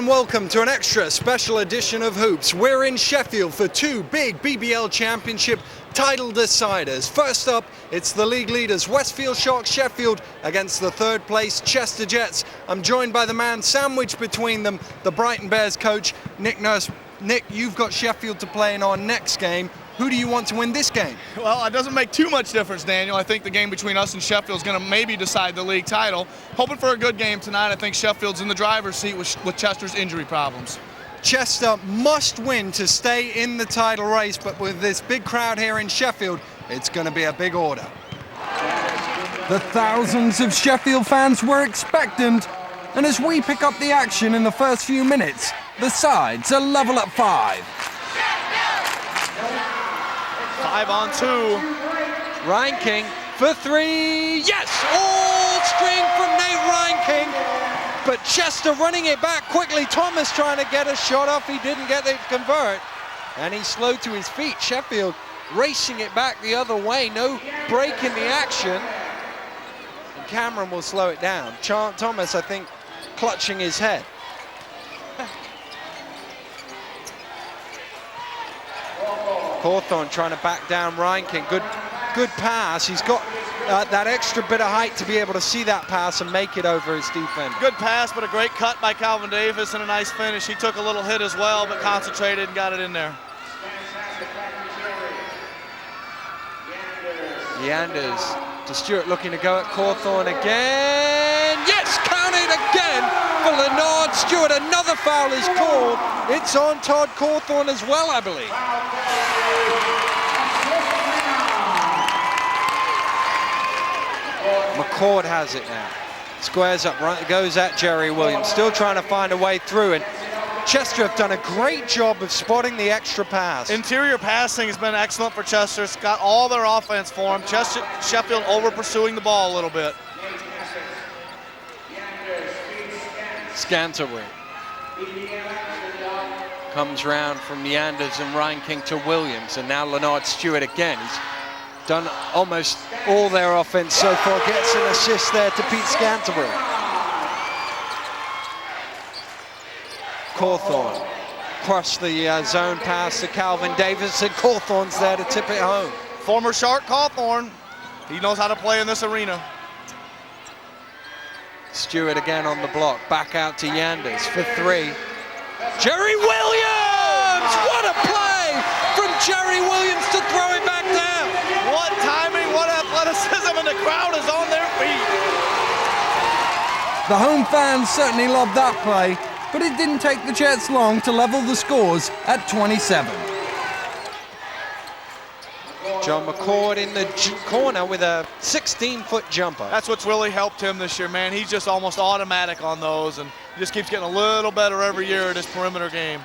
and welcome to an extra special edition of Hoops. We're in Sheffield for two big BBL Championship title deciders. First up, it's the league leaders Westfield Sharks Sheffield against the third place Cheshire Jets. I'm joined by the man sandwiched between them, the Brighton Bears coach, Nick Nurse. Nick, you've got Sheffield to play in our next game. Who do you want to win this game? Well, it doesn't make too much difference, Daniel. I think the game between us and Sheffield is going to maybe decide the league title. Hoping for a good game tonight. I think Sheffield's in the driver's seat with Chester's injury problems. Chester must win to stay in the title race, but with this big crowd here in Sheffield, it's going to be a big order. The thousands of Sheffield fans were expectant, and as we pick up the action in the first few minutes, the sides are level at 5. 5-on-2. Ryan King for three. Yes! All string from Nate Ryan King. But Chester running it back quickly. Thomas trying to get a shot off. He didn't get it to convert. And he's slow to his feet. Sheffield racing it back the other way. No break in the action. And Cameron will slow it down. Thomas, I think, clutching his head. Hawthorne trying to back down Ryan King. Good pass. He's got that extra bit of height to be able to see that pass and make it over his defender. Good pass, but a great cut by Calvin Davis and a nice finish. He took a little hit as well, but concentrated and got it in there. Yanders to Stewart, looking to go at Cawthorne again. Yes, counted again for Leonard Stewart. Another foul is called. It's on Todd Cawthorne as well, I believe. McCord has it now. Squares up, right, goes at Jerry Williams. Still trying to find a way through, and Chester have done a great job of spotting the extra pass. Interior passing has been excellent for Chester. It's got all their offense for them. Sheffield over pursuing the ball a little bit. Scantlebury comes round from Yanders and Ryan King to Williams, and now Leonard Stewart again. He's done almost all their offense so far. Gets an assist there to Pete Scantlebury. Cawthorne crossed the zone pass to Calvin Davis, and Cawthorne's there to tip it home. Former Shark Cawthorne. He knows how to play in this arena. Stewart again on the block, back out to Yanders for three. Jerry Williams! What a play from Jerry Williams to throw it back down. What timing, what athleticism, and the crowd is on their feet. The home fans certainly loved that play, but it didn't take the Jets long to level the scores at 27. John McCord in the corner with a 16-foot jumper. That's what's really helped him this year, man. He's just almost automatic on those, and he just keeps getting a little better every year at his perimeter game.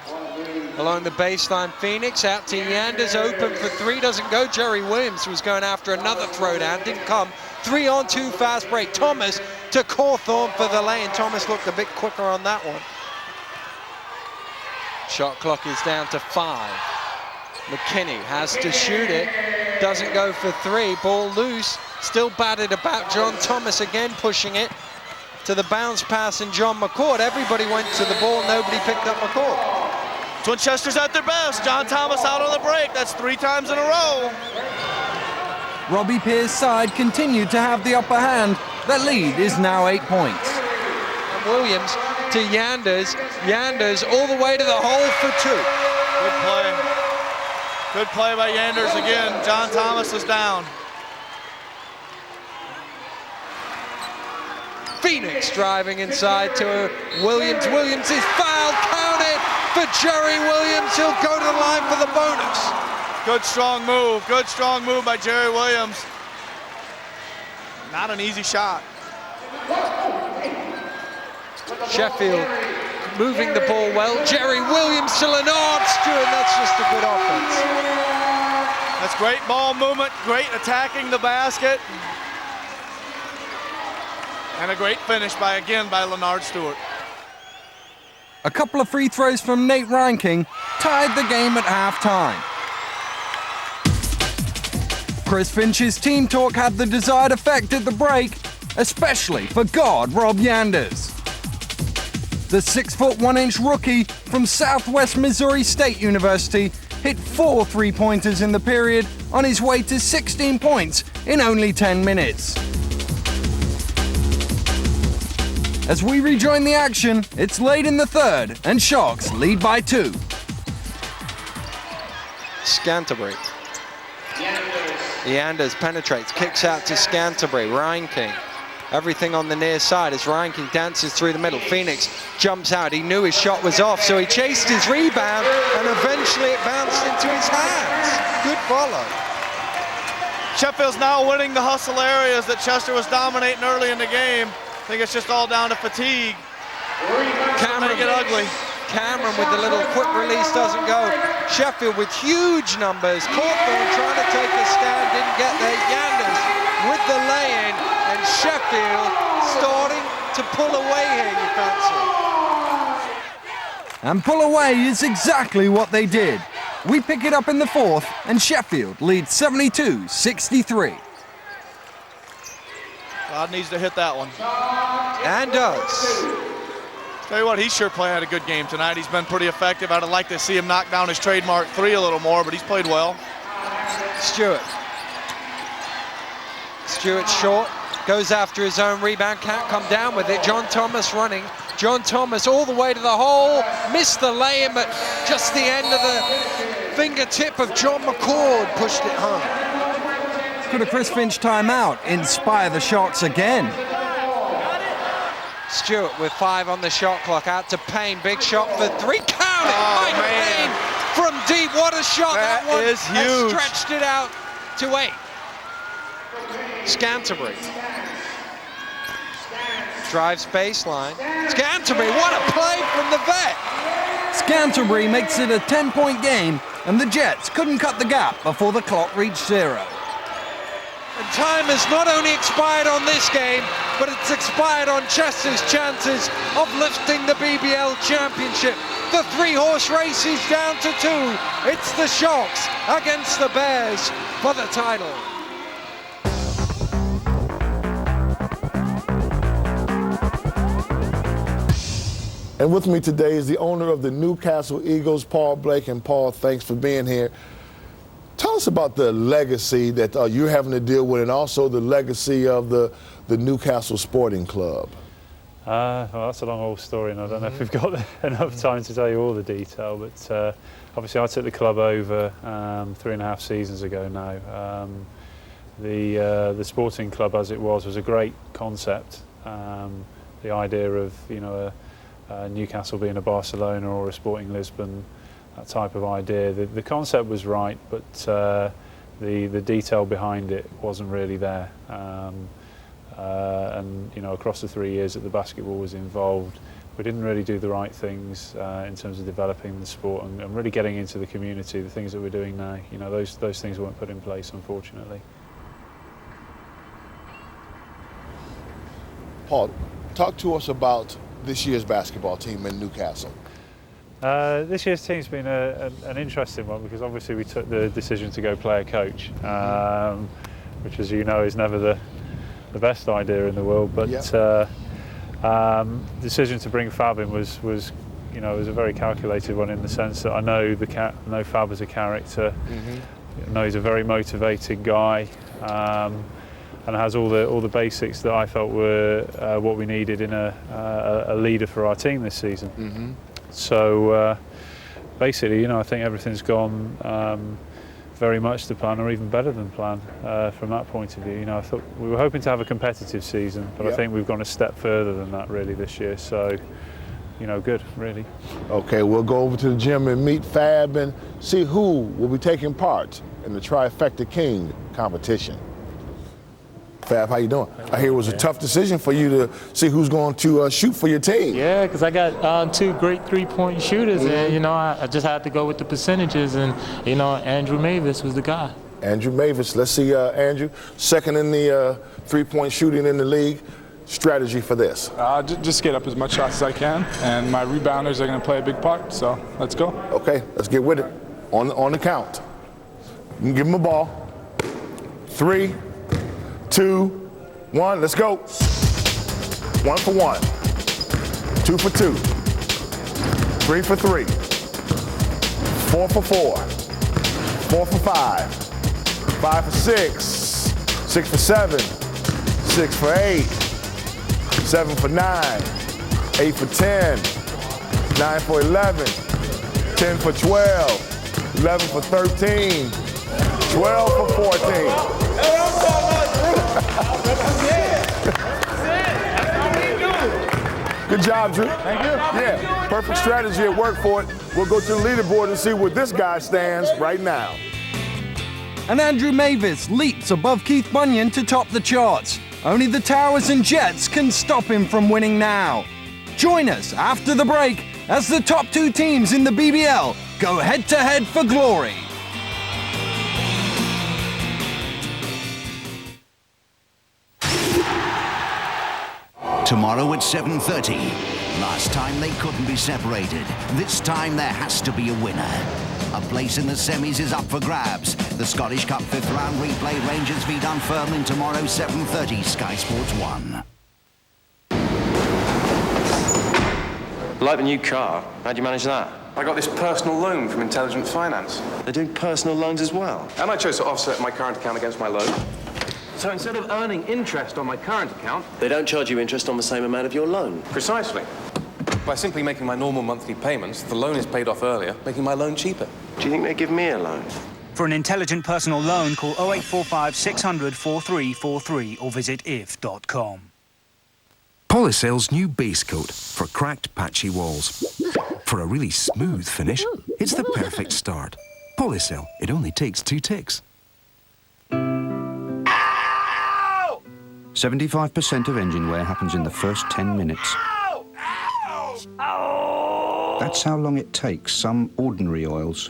Along the baseline, Phoenix out to Yanders, open for three, doesn't go. Jerry Williams was going after another throwdown, didn't come. 3-on-2 fast break. Thomas to Cawthorne for the lane. Thomas looked a bit quicker on that one. Shot clock is down to 5. McKinney has to shoot it, doesn't go for three, ball loose, still batted about. John Thomas again pushing it to the bounce pass, and John McCord. Everybody went to the ball, nobody picked up McCord. It's when Chester's at their best. John Thomas out on the break, that's 3 times in a row. Robbie Pear's side continued to have the upper hand. Their lead is now 8 points. And Williams to Yanders. Yanders all the way to the hole for 2. Good play. Good play by Yanders again. John Thomas is down. Phoenix driving inside to Williams. Williams is fouled, counted for Jerry Williams. He'll go to the line for the bonus. Good strong move by Jerry Williams. Not an easy shot. Sheffield moving the ball well. Jerry Williams to Leonard Stewart. That's just a good offense. That's great ball movement, great attacking the basket. And a great finish by Leonard Stewart. A couple of free throws from Nate Ryan King tied the game at halftime. Chris Finch's team talk had the desired effect at the break, especially for guard Rob Yanders. The 6'1" rookie from Southwest Missouri State University hit 4 3-pointers in the period on his way to 16 points in only 10 minutes. As we rejoin the action, it's late in the third and Sharks lead by 2. Scantlebury. Leanders penetrates, kicks out to Scantlebury. Reinking. Everything on the near side as Reinking dances through the middle. Phoenix jumps out. He knew his shot was off, so he chased his rebound, and eventually it bounced into his hands. Good follow. Sheffield's now winning the hustle areas that Chester was dominating early in the game. I think it's just all down to fatigue. Cameron, make it ugly. Cameron with the little quick release doesn't go. Sheffield with huge numbers. Cawthorn trying to take a stand, didn't get there. Yanders with the lay-in, and Sheffield starting to pull away here, you fancy. And pull away is exactly what they did. We pick it up in the fourth, and Sheffield leads 72-63. God needs to hit that one. And does. Tell you what, he's sure playing a good game tonight. He's been pretty effective. I'd like to see him knock down his trademark 3 a little more, but he's played well. Stewart short, goes after his own rebound, can't come down with it. John Thomas running. John Thomas all the way to the hole, missed the lay-in, but just the end of the fingertip of John McCord pushed it home. Could a Chris Finch timeout inspire the Sharks again? Stewart with 5 on the shot clock, out to Payne, big shot for 3, count it! Oh, Mike Payne from deep, what a shot that one is huge. Has stretched it out to 8. Scantlebury drives baseline. Scantlebury, what a play from the vet! Scantlebury makes it a 10-point game, and the Jets couldn't cut the gap before the clock reached 0. And time has not only expired on this game, but it's expired on Chester's chances of lifting the BBL Championship. The 3-horse race is down to 2. It's the Sharks against the Bears for the title. And with me today is the owner of the Newcastle Eagles, Paul Blake. And Paul, thanks for being here. Tell us about the legacy that you're having to deal with, and also the legacy of the Newcastle Sporting Club. Well, that's a long old story, and I don't know if we've got enough time to tell you all the detail, but obviously I took the club over 3.5 seasons ago now. The sporting club as it was a great concept. The idea of, you know, Newcastle being a Barcelona or a Sporting Lisbon, that type of idea. The concept was right, but the detail behind it wasn't really there. And you know, across the 3 years that the basketball was involved, we didn't really do the right things in terms of developing the sport and really getting into the community. The things that we're doing now, you know, those things weren't put in place, unfortunately. Paul, talk to us about this year's basketball team in Newcastle. This year's team's been an interesting one, because obviously we took the decision to go player coach, which, as you know, is never the best idea in the world. But the decision to bring Fab in was you know, was a very calculated one, in the sense that I know know Fab as a character. I know he's a very motivated guy, and has all the basics that I felt were what we needed in a leader for our team this season. So basically, you know, I think everything's gone very much to plan, or even better than plan from that point of view. You know, I thought we were hoping to have a competitive season, but I think we've gone a step further than that really this year. So, you know, good, really. Okay, we'll go over to the gym and meet Fab and see who will be taking part in the Trifecta King competition. Fab, how you doing? I hear it was a tough decision for you to see who's going to shoot for your team. Yeah, because I got 2 great 3-point shooters, and you know, I just had to go with the percentages, and you know, Andrew Mavis was the guy. Andrew Mavis, let's see, Andrew, second in the 3-point shooting in the league. Strategy for this? Just get up as much shots as I can, and my rebounders are going to play a big part. So let's go. Okay, let's get with it. On the count. You can give him a ball. 3, 2, 1, let's go. 1 for 1. 2 for 2. 3 for 3. 4 for 4. 4 for 5. 5 for 6. 6 for 7. 6 for 8. 7 for 9. 8 for 10. 9 for 11. 10 for 12. 11 for 13. 12 for 14. Good job, Drew. Thank you. Yeah, perfect strategy at work for it. We'll go to the leaderboard and see where this guy stands right now. And Andrew Mavis leaps above Keith Bunyan to top the charts. Only the Towers and Jets can stop him from winning now. Join us after the break as the top 2 teams in the BBL go head-to-head for glory. Tomorrow at 7:30. Last time they couldn't be separated. This time there has to be a winner. A place in the semis is up for grabs. The Scottish Cup 5th round replay, Rangers v Dunfermline tomorrow 7:30, Sky Sports 1. Like the new car? How'd you manage that? I got this personal loan from Intelligent Finance. They're doing personal loans as well? And I chose to offset my current account against my loan. So instead of earning interest on my current account... They don't charge you interest on the same amount of your loan? Precisely. By simply making my normal monthly payments, the loan is paid off earlier, making my loan cheaper. Do you think they give me a loan? For an intelligent personal loan, call 0845 600 4343 or visit if.com. Polycel's new base coat for cracked, patchy walls. For a really smooth finish, it's the perfect start. Polycel, it only takes 2 ticks. 75% of engine wear happens in the first 10 minutes. That's how long it takes some ordinary oils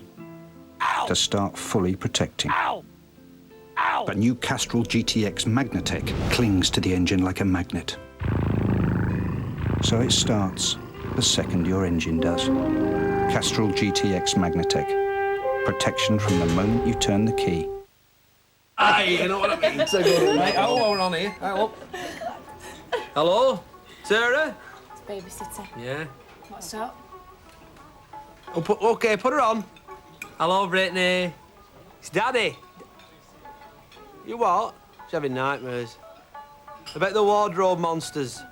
to start fully protecting. But new Castrol GTX Magnatec clings to the engine like a magnet. So it starts the second your engine does. Castrol GTX Magnatec. Protection from the moment you turn the key. Aye, you know what I mean? So good. Right, oh, we're on here. Hello. Hello? Sarah? It's babysitter. Yeah. What's up? Oh, OK, put her on. Hello, Brittany. It's Daddy. You what? She's having nightmares. About the wardrobe monsters.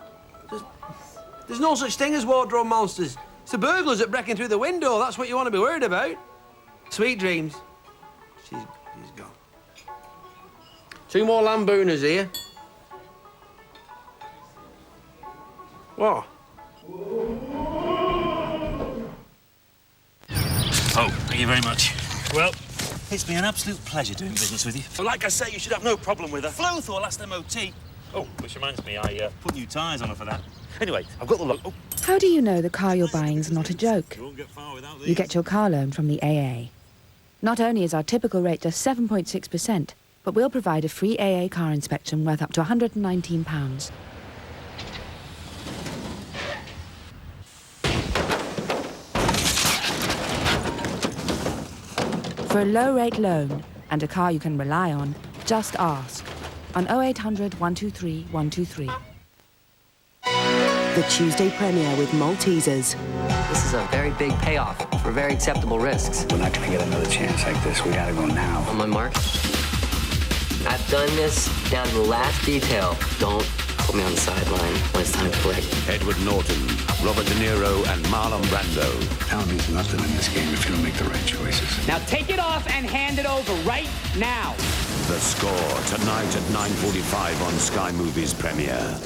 There's no such thing as wardrobe monsters. It's the burglars that breaking through the window. That's what you want to be worried about. Sweet dreams. She's gone. 2 more lambooners here. What? Oh, thank you very much. Well, it's been an absolute pleasure doing business with you. But like I say, you should have no problem with her. Flew through her last MOT. Oh, which reminds me, I put new tyres on her for that. Anyway, I've got the look. Oh. How do you know the car you're buying is not a joke? You get your car loan from the AA. Not only is our typical rate just 7.6%, but we'll provide a free AA car inspection worth up to £119. For a low-rate loan and a car you can rely on, just ask on 0800 123 123. The Tuesday premiere with Maltesers. This is a very big payoff for very acceptable risks. We're not going to get another chance like this. We got to go now. On my mark. I've done this down to the last detail. Don't put me on the sideline when it's time to play. Edward Norton, Robert De Niro, and Marlon Brando. Talent means nothing in this game if you don't make the right choices. Now take it off and hand it over right now. The Score, tonight at 9:45 on Sky Movies Premiere.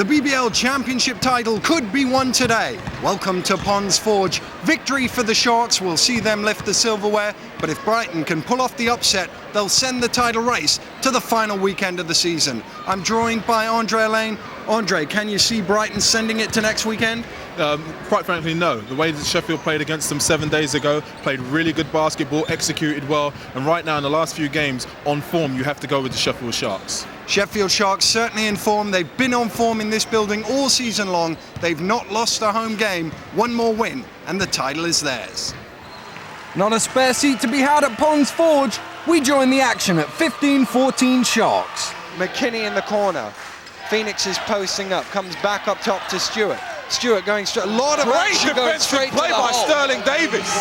The BBL Championship title could be won today. Welcome to Ponds Forge. Victory for the Sharks will see them lift the silverware, but if Brighton can pull off the upset, they'll send the title race to the final weekend of the season. I'm joined by Andre Lane. Andre, can you see Brighton sending it to next weekend? Quite frankly, no. The way that Sheffield played against them 7 days ago, played really good basketball, executed well, and right now in the last few games, on form, you have to go with the Sheffield Sharks. Sheffield Sharks certainly in form. They've been on form in this building all season long. They've not lost a home game. One more win, and the title is theirs. Not a spare seat to be had at Ponds Forge. We join the action at 15-14 Sharks. McKinney in the corner. Phoenix is posting up, comes back up top to Stewart. Stewart going straight, a lot of action going straight to the hole. Great defensive play by Sterling Davis.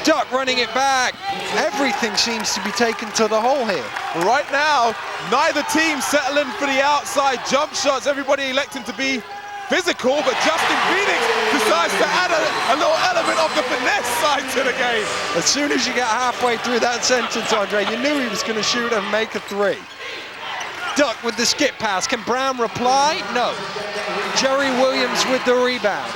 Duck running it back. Everything seems to be taken to the hole here. Right now, neither team settling for the outside jump shots. Everybody electing to be physical, but Justin Phoenix decides to add a little element of the finesse side to the game. As soon as you get halfway through that sentence, Andre, you knew he was going to shoot and make a three. Duck with the skip pass. Can Brown reply? No. Jerry Williams with the rebound.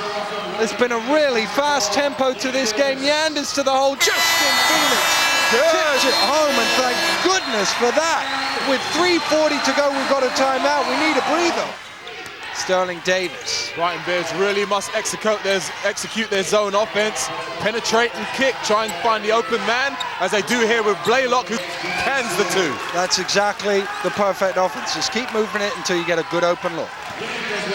There's been a really fast tempo to this game. Yanders to the hole. Justin Phoenix tips it home, and thank goodness for that. With 3:40 to go, we've got a timeout. We need a breather. Sterling Davis. Brighton Bears really must execute their zone offense, penetrate and kick, try and find the open man, as they do here with Blaylock, who cans the two. That's exactly the perfect offense. Just keep moving it until you get a good open look.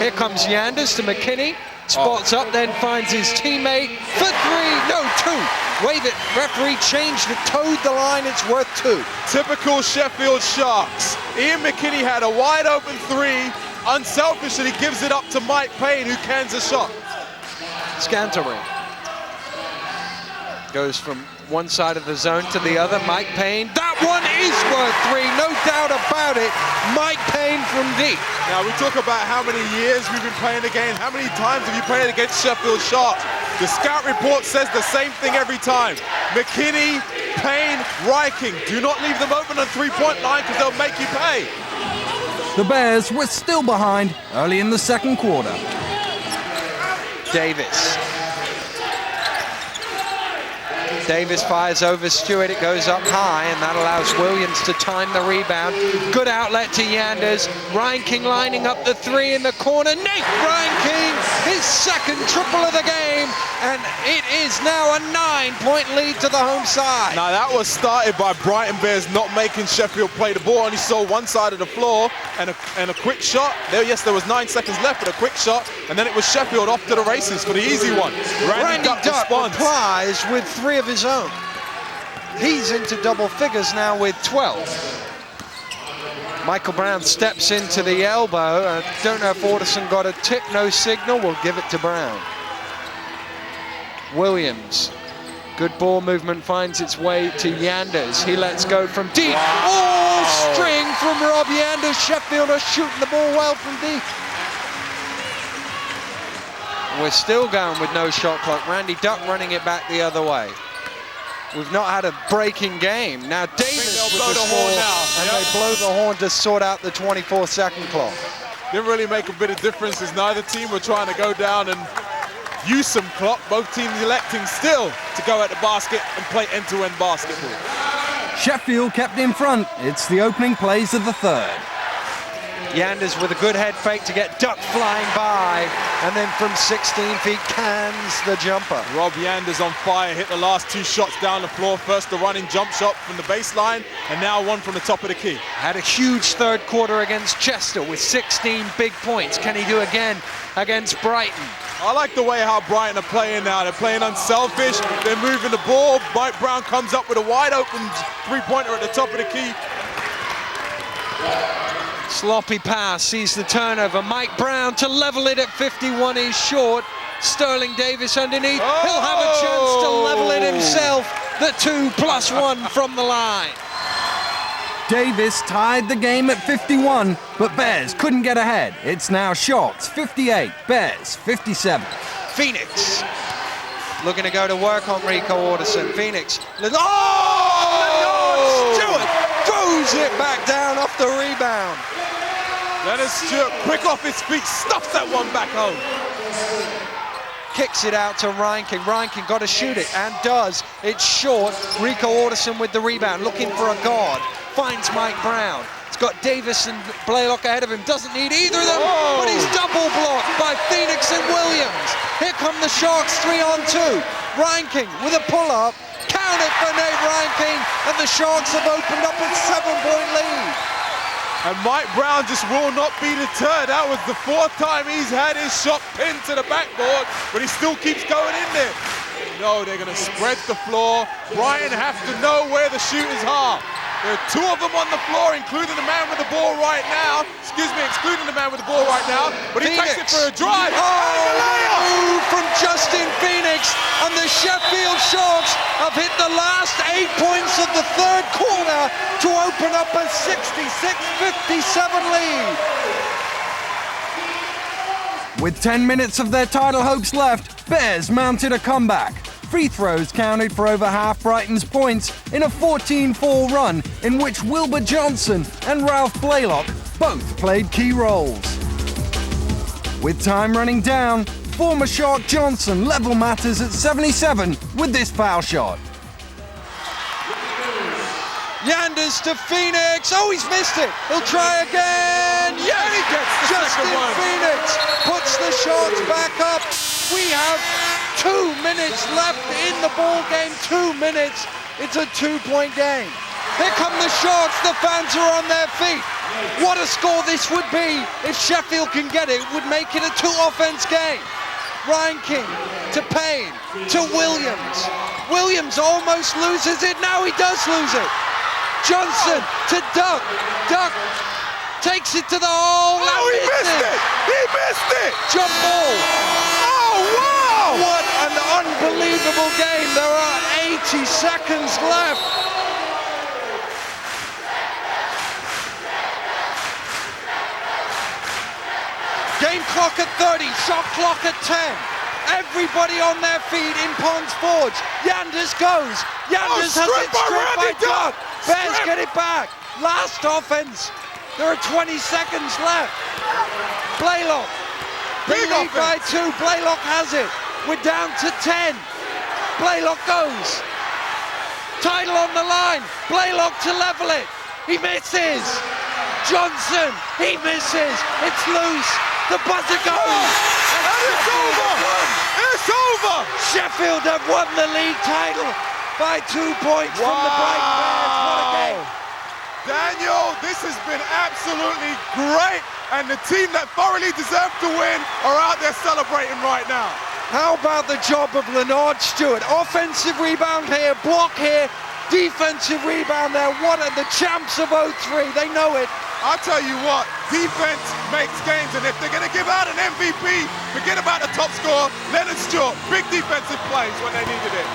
Here comes Yanders to McKinney. Spots up, then finds his teammate for three. No, two. Wave it. Referee changed it, towed the line. It's worth two. Typical Sheffield Sharks. Ian McKinney had a wide open three. Unselfishly, he gives it up to Mike Payne, who cans a shot. Scantering goes from one side of the zone to the other. Mike Payne, that one is worth three, no doubt about it. Mike Payne from deep. Now we talk about how many years we've been playing the game. How many times have you played against Sheffield Sharks? The scout report says the same thing every time. McKinney, Payne, Reiking, do not leave them open on three-point line because they'll make you pay. The Bears were still behind early in the second quarter. Davis. Davis fires over Stewart, it goes up high, and that allows Williams to time the rebound. Good outlet to Yanders. Reinking lining up the three in the corner. Nate Reinking, his second triple of the game, and it is now a 9-point lead to the home side. Now that was started by Brighton Bears not making Sheffield play the ball. Only saw one side of the floor, and a quick shot. Yes, there was 9 seconds left, but a quick shot, and then it was Sheffield off to the races for the easy one. Randy Duck replies with 3 of his own. He's into double figures now with 12. Michael Brown steps into the elbow. I don't know if Alderson got a tip, no signal. We'll give it to Brown. Williams, good ball movement, finds its way to Yanders. He lets go from deep. All string from Rob Yanders. Sheffield are shooting the ball well from deep. We're still going with no shot clock. Randy Duck running it back the other way. We've not had a breaking game. Now Davis with the score, and they blow the horn to sort out the 24-second clock. Didn't really make a bit of difference as neither team were trying to go down and use some clock. Both teams electing still to go at the basket and play end-to-end basketball. Sheffield kept in front. It's the opening plays of the third. Yanders with a good head fake to get Duck flying by, and then from 16 feet cans the jumper. Rob Yanders on fire, hit the last 2 shots down the floor. First the running jump shot from the baseline, and now one from the top of the key. Had a huge third quarter against Chester with 16 big points. Can he do again against Brighton? I like the way how Brighton are playing now. They're playing unselfish, they're moving the ball. Mike Brown comes up with a wide open three-pointer at the top of the key. Sloppy pass, sees the turnover. Mike Brown to level it at 51 is short. Sterling Davis underneath. He'll have a chance to level it himself. The 2+1 from the line. Davis tied the game at 51, but Bears couldn't get ahead. It's now Sharks 58, Bears 57. Phoenix looking to go to work on Rico Alderson. Phoenix. Stewart throws it back down off the rebound. Leonard Stewart, quick off his feet, stuffs that one back home. Kicks it out to Reinking. Reinking got to shoot it, and does. It's short. Rico Alderson with the rebound, looking for a guard. Finds Mike Brown. He's got Davis and Blaylock ahead of him. Doesn't need either of them, but he's double blocked by Phoenix and Williams. Here come the Sharks 3-on-2. Reinking with a pull-up. Count it for Nate Reinking, and the Sharks have opened up a 7-point lead. And Mike Brown just will not be deterred. That was the 4th time he's had his shot pinned to the backboard, but he still keeps going in there. No, they're gonna spread the floor. Brian have to know where the shooters are. There are 2 of them on the floor, including the man with the ball right now. Excluding the man with the ball right now. But he takes it for a drive. Oh, from Justin Phoenix, and the Sheffield Sharks have hit the last 8 points of the 3rd quarter to open up a 66-57 lead. With 10 minutes of their title hopes left, Bears mounted a comeback. Free throws counted for over half Brighton's points in a 14-4 run in which Wilbur Johnson and Ralph Blaylock both played key roles. With time running down, former Shark Johnson level matters at 77 with this foul shot. Yanders to Phoenix. Oh, he's missed it. He'll try again. Yeah, he gets the Justin second one. Phoenix puts the Sharks back up. We have 2 minutes left in the ball game. 2 minutes. It's a 2-point game. Here come the Sharks. The fans are on their feet. What a score this would be if Sheffield can get it. It would make it a 2-offense game. Reinking to Payne to Williams. Williams almost loses it. Now he does lose it. Johnson to Duck. Duck takes it to the hole. Oh, he missed it! He missed it! Jump ball. Oh, wow! What an unbelievable game. There are 80 seconds left. Game clock at 30, shot clock at 10. Everybody on their feet in Ponds Forge. Yanders goes. Yanders has it stripped by Duck. Bears get it back. Last offense. There are 20 seconds left. Blaylock. Big lead by 2. Blaylock has it. We're down to 10. Blaylock goes. Title on the line. Blaylock to level it. He misses. Johnson. He misses. It's loose. The buzzer goes. And it's over. It's over. Sheffield have won the league title by 2 points from the Brighton Bears. What a game. Daniel, this has been absolutely great, and the team that thoroughly deserved to win are out there celebrating right now. How about the job of Leonard Stewart? Offensive rebound here, block here, defensive rebound there. What are the champs of 03? They know it. I'll tell you what, defense makes games, and if they're going to give out an MVP, forget about the top scorer, Leonard Stewart. Big defensive plays when they needed it.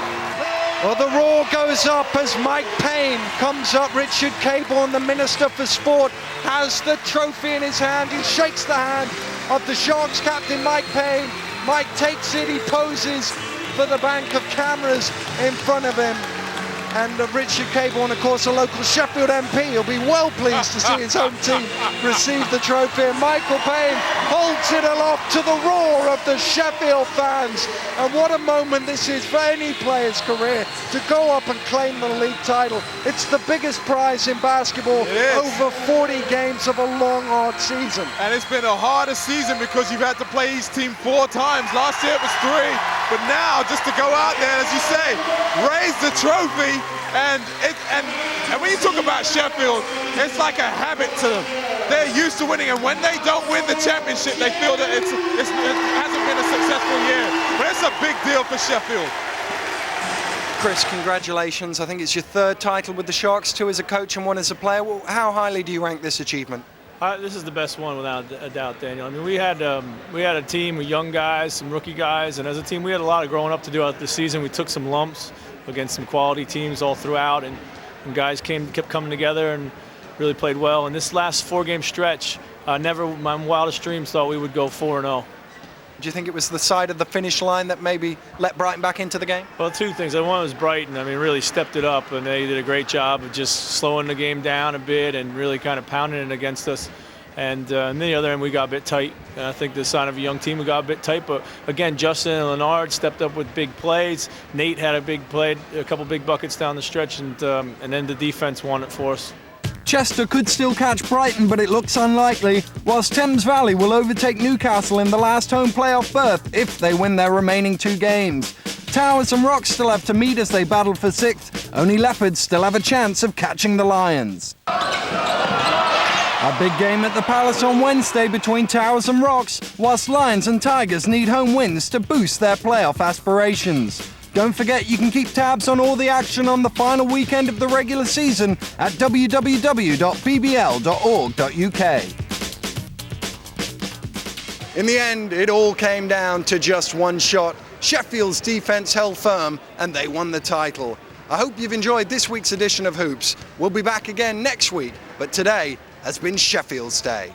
Well, the roar goes up as Mike Payne comes up. Richard Caborn, the Minister for Sport, has the trophy in his hand. He shakes the hand of the Sharks captain, Mike Payne. Mike takes it, he poses for the bank of cameras in front of him. And Richard Caborn, of course, a local Sheffield MP, will be well pleased to see his home team receive the trophy. And Michael Payne holds it aloft to the roar of the Sheffield fans. And what a moment this is for any player's career to go up and claim the league title. It's the biggest prize in basketball, over 40 games of a long, hard season. And it's been a harder season because you've had to play each team 4 times. Last year it was 3, but now just to go out there, as you say, raise the trophy. And when you talk about Sheffield, it's like a habit to them. They're used to winning, and when they don't win the championship, they feel that it hasn't been a successful year. But it's a big deal for Sheffield. Chris, congratulations. I think it's your 3rd title with the Sharks, 2 as a coach and 1 as a player. How highly do you rank this achievement? This is the best one without a doubt, Daniel. I mean, we had a team with young guys, some rookie guys, and as a team, we had a lot of growing up to do out this season. We took some lumps against some quality teams all throughout, and guys kept coming together and really played well. And this last 4-game stretch, never in my wildest dreams thought we would go 4-0. Do you think it was the side of the finish line that maybe let Brighton back into the game? Well, 2 things. One was Brighton. I mean, really stepped it up, and they did a great job of just slowing the game down a bit and really kind of pounding it against us. And on the other end, we got a bit tight. And I think the sign of a young team, we got a bit tight. But again, Justin and Leonard stepped up with big plays. Nate had a big play, a couple big buckets down the stretch, and then the defense won it for us. Chester could still catch Brighton, but it looks unlikely, whilst Thames Valley will overtake Newcastle in the last home playoff berth if they win their remaining 2 games. Towers and Rocks still have to meet as they battle for 6th. Only Leopards still have a chance of catching the Lions. A big game at the Palace on Wednesday between Towers and Rocks, whilst Lions and Tigers need home wins to boost their playoff aspirations. Don't forget you can keep tabs on all the action on the final weekend of the regular season at www.bbl.org.uk. In the end, it all came down to just one shot. Sheffield's defence held firm and they won the title. I hope you've enjoyed this week's edition of Hoops. We'll be back again next week, but today has been Sheffield's Day.